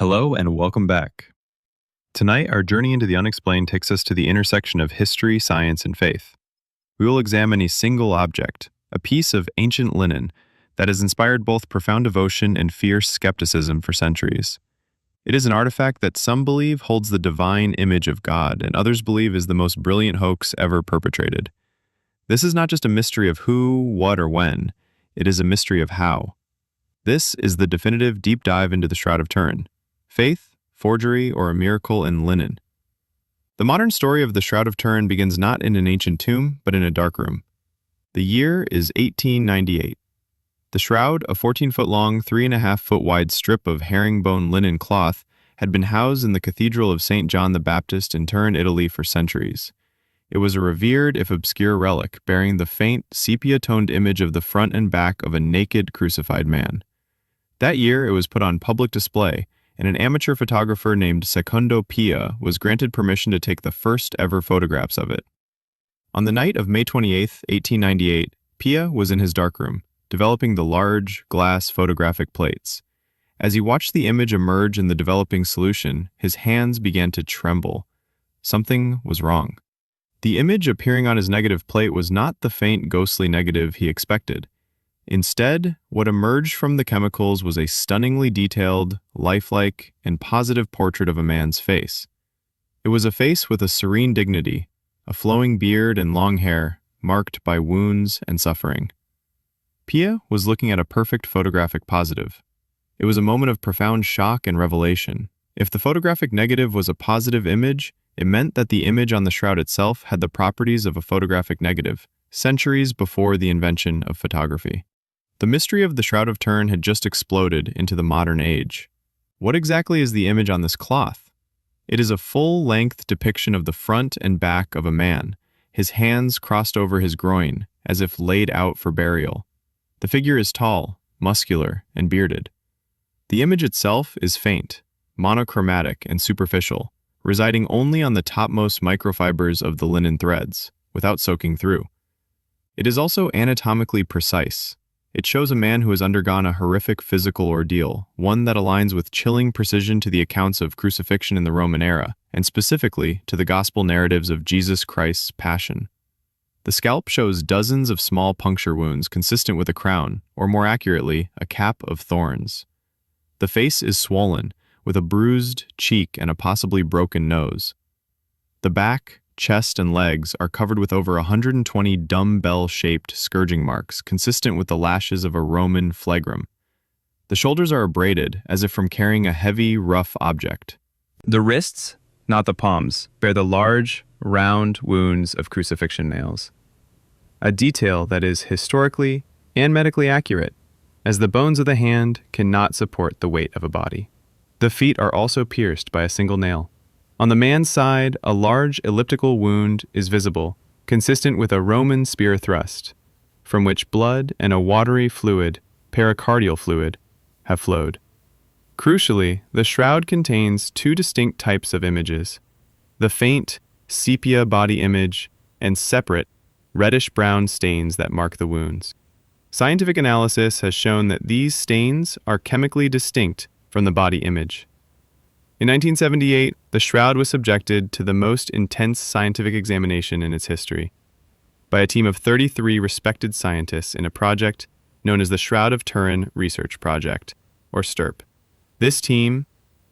Hello and welcome back. Tonight, our journey into the unexplained takes us to the intersection of history, science, and faith. We will examine a single object, a piece of ancient linen, that has inspired both profound devotion and fierce skepticism for centuries. It is an artifact that some believe holds the divine image of God, and others believe is the most brilliant hoax ever perpetrated. This is not just a mystery of who, what, or when. It is a mystery of how. This is the definitive deep dive into the Shroud of Turin. Faith, forgery, or a miracle in linen. The modern story of the Shroud of Turin begins not in an ancient tomb, but in a dark room. The year is 1898. The shroud, a 14-foot-long, 3.5-foot-wide strip of herringbone linen cloth, had been housed in the Cathedral of St. John the Baptist in Turin, Italy for centuries. It was a revered, if obscure, relic, bearing the faint, sepia-toned image of the front and back of a naked, crucified man. That year, it was put on public display, and an amateur photographer named Secondo Pia was granted permission to take the first ever photographs of it. On the night of May 28, 1898, Pia was in his darkroom, developing the large, glass photographic plates. As he watched the image emerge in the developing solution, his hands began to tremble. Something was wrong. The image appearing on his negative plate was not the faint, ghostly negative he expected. Instead, what emerged from the chemicals was a stunningly detailed, lifelike, and positive portrait of a man's face. It was a face with a serene dignity, a flowing beard and long hair, marked by wounds and suffering. Pia was looking at a perfect photographic positive. It was a moment of profound shock and revelation. If the photographic negative was a positive image, it meant that the image on the shroud itself had the properties of a photographic negative, centuries before the invention of photography. The mystery of the Shroud of Turin had just exploded into the modern age. What exactly is the image on this cloth? It is a full-length depiction of the front and back of a man, his hands crossed over his groin, as if laid out for burial. The figure is tall, muscular, and bearded. The image itself is faint, monochromatic, and superficial, residing only on the topmost microfibers of the linen threads, without soaking through. It is also anatomically precise. It shows a man who has undergone a horrific physical ordeal, one that aligns with chilling precision to the accounts of crucifixion in the Roman era, and specifically to the gospel narratives of Jesus Christ's passion. The scalp shows dozens of small puncture wounds consistent with a crown, or more accurately, a cap of thorns. The face is swollen, with a bruised cheek and a possibly broken nose. The back, chest, and legs are covered with over 120 dumbbell-shaped scourging marks, consistent with the lashes of a Roman flagrum. The shoulders are abraded, as if from carrying a heavy, rough object. The wrists, not the palms, bear the large, round wounds of crucifixion nails. A detail that is historically and medically accurate, as the bones of the hand cannot support the weight of a body. The feet are also pierced by a single nail. On the man's side, a large elliptical wound is visible, consistent with a Roman spear thrust, from which blood and a watery fluid, pericardial fluid, have flowed. Crucially, the shroud contains two distinct types of images: the faint, sepia body image and separate, reddish-brown stains that mark the wounds. Scientific analysis has shown that these stains are chemically distinct from the body image. In 1978, the shroud was subjected to the most intense scientific examination in its history by a team of 33 respected scientists in a project known as the Shroud of Turin Research Project, or STURP. This team,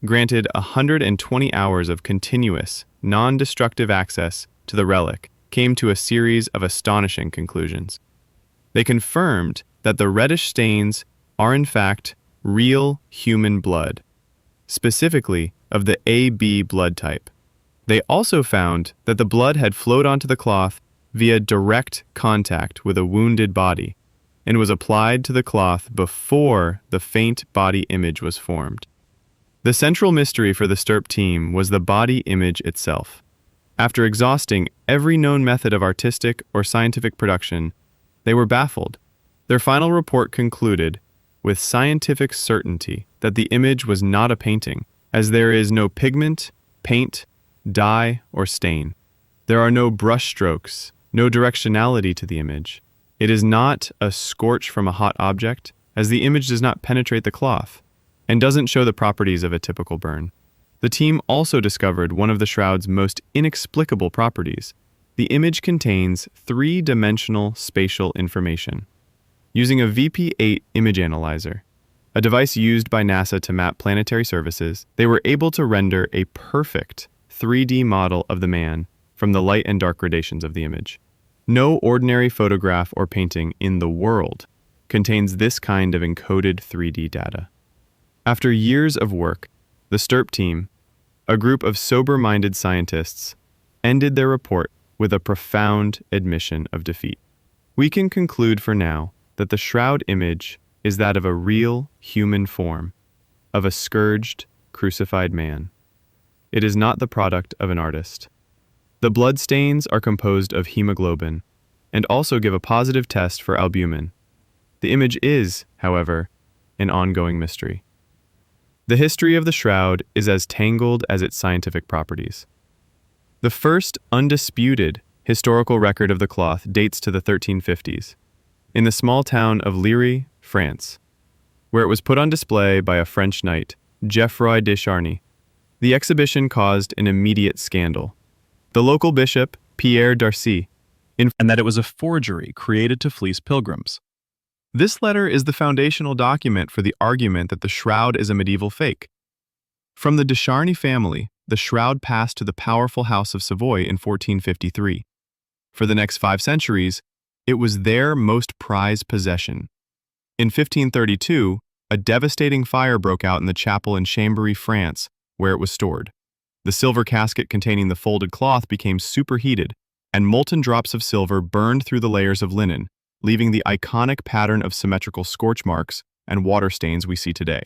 granted 120 hours of continuous, non-destructive access to the relic, came to a series of astonishing conclusions. They confirmed that the reddish stains are in fact real human blood, specifically of the AB blood type. They also found that the blood had flowed onto the cloth via direct contact with a wounded body and was applied to the cloth before the faint body image was formed. The central mystery for the STURP team was the body image itself. After exhausting every known method of artistic or scientific production, they were baffled. Their final report concluded with scientific certainty that the image was not a painting, as there is no pigment, paint, dye, or stain. There are no brush strokes, no directionality to the image. It is not a scorch from a hot object, as the image does not penetrate the cloth. and doesn't show the properties of a typical burn. The team also discovered one of the shroud's most inexplicable properties. The image contains three-dimensional spatial information. Using a VP8 image analyzer, a device used by NASA to map planetary surfaces, they were able to render a perfect 3D model of the man from the light and dark gradations of the image. No ordinary photograph or painting in the world contains this kind of encoded 3D data. After years of work, the STERP team, a group of sober-minded scientists, ended their report with a profound admission of defeat. We can conclude for now that the shroud image is that of a real human form, of a scourged, crucified man. It is not the product of an artist. The bloodstains are composed of hemoglobin and also give a positive test for albumin. The image is, however, an ongoing mystery. The history of the shroud is as tangled as its scientific properties. The first undisputed historical record of the cloth dates to the 1350s, in the small town of Liry, France, where it was put on display by a French knight, Geoffroy de Charny. The exhibition caused an immediate scandal. The local bishop, Pierre d'Arcy, and that it was a forgery created to fleece pilgrims. This letter is the foundational document for the argument that the shroud is a medieval fake. From the de Charny family, the shroud passed to the powerful House of Savoy in 1453. For the next 5 centuries, it was their most prized possession. In 1532, a devastating fire broke out in the chapel in Chambéry, France, where it was stored. The silver casket containing the folded cloth became superheated, and molten drops of silver burned through the layers of linen, leaving the iconic pattern of symmetrical scorch marks and water stains we see today.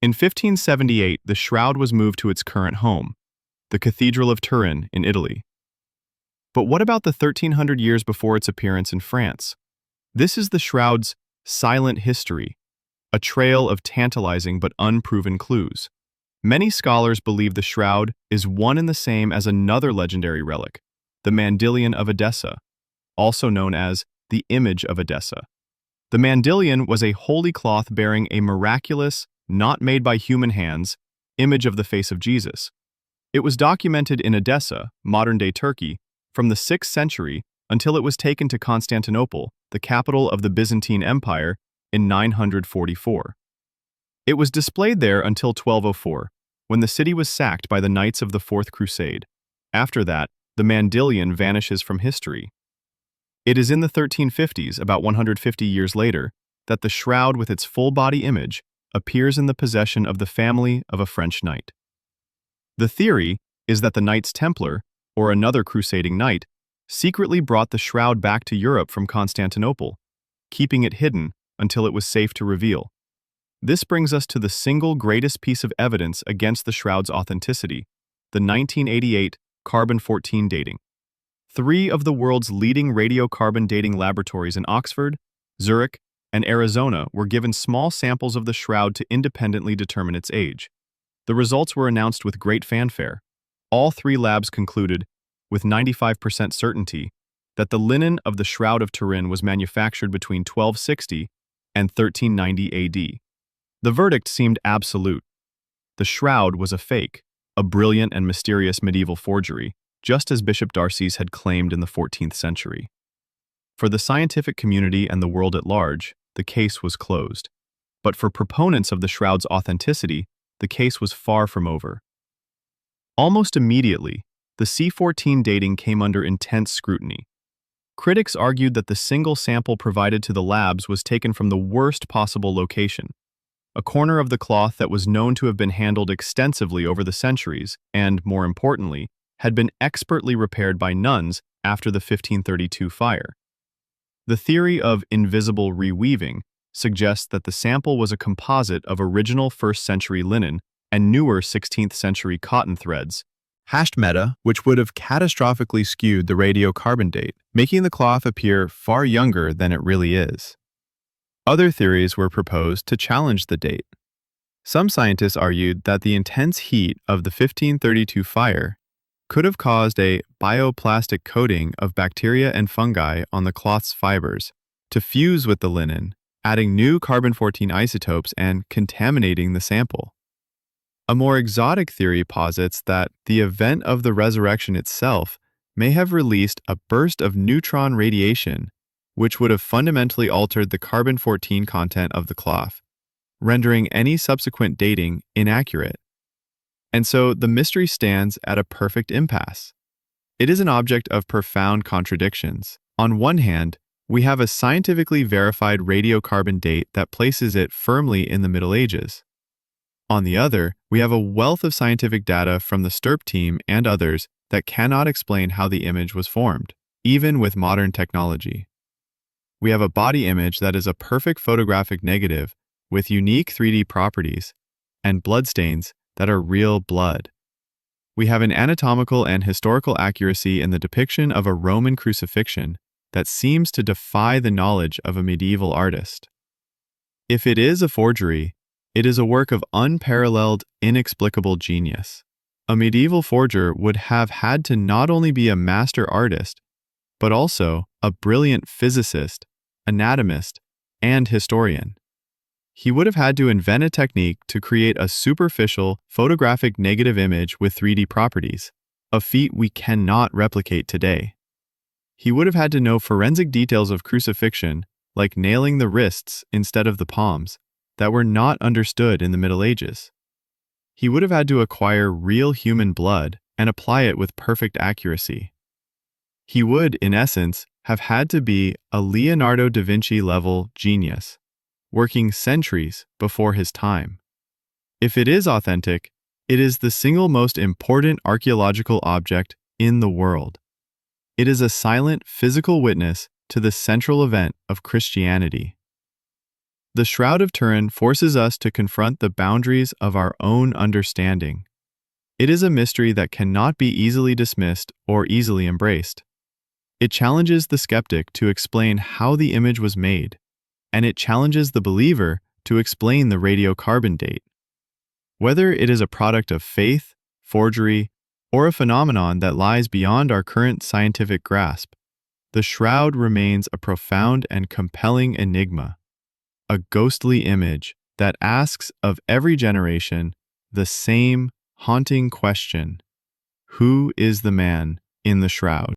In 1578, the shroud was moved to its current home, the Cathedral of Turin in Italy. But what about the 1300 years before its appearance in France? This is the shroud's silent history, a trail of tantalizing but unproven clues. Many scholars believe the shroud is one and the same as another legendary relic, the Mandilion of Edessa, also known as the image of Edessa. The Mandilion was a holy cloth bearing a miraculous, not made by human hands, image of the face of Jesus. It was documented in Edessa, modern-day Turkey, from the 6th century until it was taken to Constantinople, the capital of the Byzantine Empire, in 944. It was displayed there until 1204, when the city was sacked by the Knights of the Fourth Crusade. After that, the Mandilion vanishes from history. It is in the 1350s, about 150 years later, that the shroud with its full-body image appears in the possession of the family of a French knight. The theory is that the Knights Templar, or another crusading knight, secretly brought the shroud back to Europe from Constantinople, keeping it hidden until it was safe to reveal. This brings us to the single greatest piece of evidence against the shroud's authenticity, the 1988 carbon-14 dating. 3 of the world's leading radiocarbon dating laboratories in Oxford, Zurich, and Arizona were given small samples of the shroud to independently determine its age. The results were announced with great fanfare. All 3 labs concluded, with 95% certainty, that the linen of the Shroud of Turin was manufactured between 1260 and 1390 AD. The verdict seemed absolute. The shroud was a fake, a brilliant and mysterious medieval forgery, just as Bishop Darcy's had claimed in the 14th century. For the scientific community and the world at large, the case was closed. But for proponents of the shroud's authenticity, the case was far from over. Almost immediately, the C14 dating came under intense scrutiny. Critics argued that the single sample provided to the labs was taken from the worst possible location, a corner of the cloth that was known to have been handled extensively over the centuries and, more importantly, had been expertly repaired by nuns after the 1532 fire. The theory of invisible reweaving suggests that the sample was a composite of original 1st century linen and newer 16th century cotton threads, hashed meta, which would have catastrophically skewed the radiocarbon date, making the cloth appear far younger than it really is. Other theories were proposed to challenge the date. Some scientists argued that the intense heat of the 1532 fire could have caused a bioplastic coating of bacteria and fungi on the cloth's fibers to fuse with the linen adding new carbon-14 isotopes and contaminating the sample. A more exotic theory posits that the event of the resurrection itself may have released a burst of neutron radiation, which would have fundamentally altered the carbon-14 content of the cloth, rendering any subsequent dating inaccurate. And so the mystery stands at a perfect impasse. It is an object of profound contradictions. On one hand, we have a scientifically verified radiocarbon date that places it firmly in the Middle Ages. On the other, we have a wealth of scientific data from the STURP team and others that cannot explain how the image was formed, even with modern technology. We have a body image that is a perfect photographic negative with unique 3D properties and bloodstains that are real blood. We have an anatomical and historical accuracy in the depiction of a Roman crucifixion that seems to defy the knowledge of a medieval artist. If it is a forgery, it is a work of unparalleled, inexplicable genius. A medieval forger would have had to not only be a master artist, but also a brilliant physicist, anatomist, and historian. He would have had to invent a technique to create a superficial, photographic negative image with 3D properties, a feat we cannot replicate today. He would have had to know forensic details of crucifixion, like nailing the wrists instead of the palms, that were not understood in the Middle Ages. He would have had to acquire real human blood and apply it with perfect accuracy. He would, in essence, have had to be a Leonardo da Vinci-level genius, working centuries before his time. If it is authentic, it is the single most important archaeological object in the world. It is a silent physical witness to the central event of Christianity. The Shroud of Turin forces us to confront the boundaries of our own understanding. It is a mystery that cannot be easily dismissed or easily embraced. It challenges the skeptic to explain how the image was made, and it challenges the believer to explain the radiocarbon date. Whether it is a product of faith, forgery, or a phenomenon that lies beyond our current scientific grasp, the shroud remains a profound and compelling enigma, a ghostly image that asks of every generation the same haunting question: who is the man in the shroud?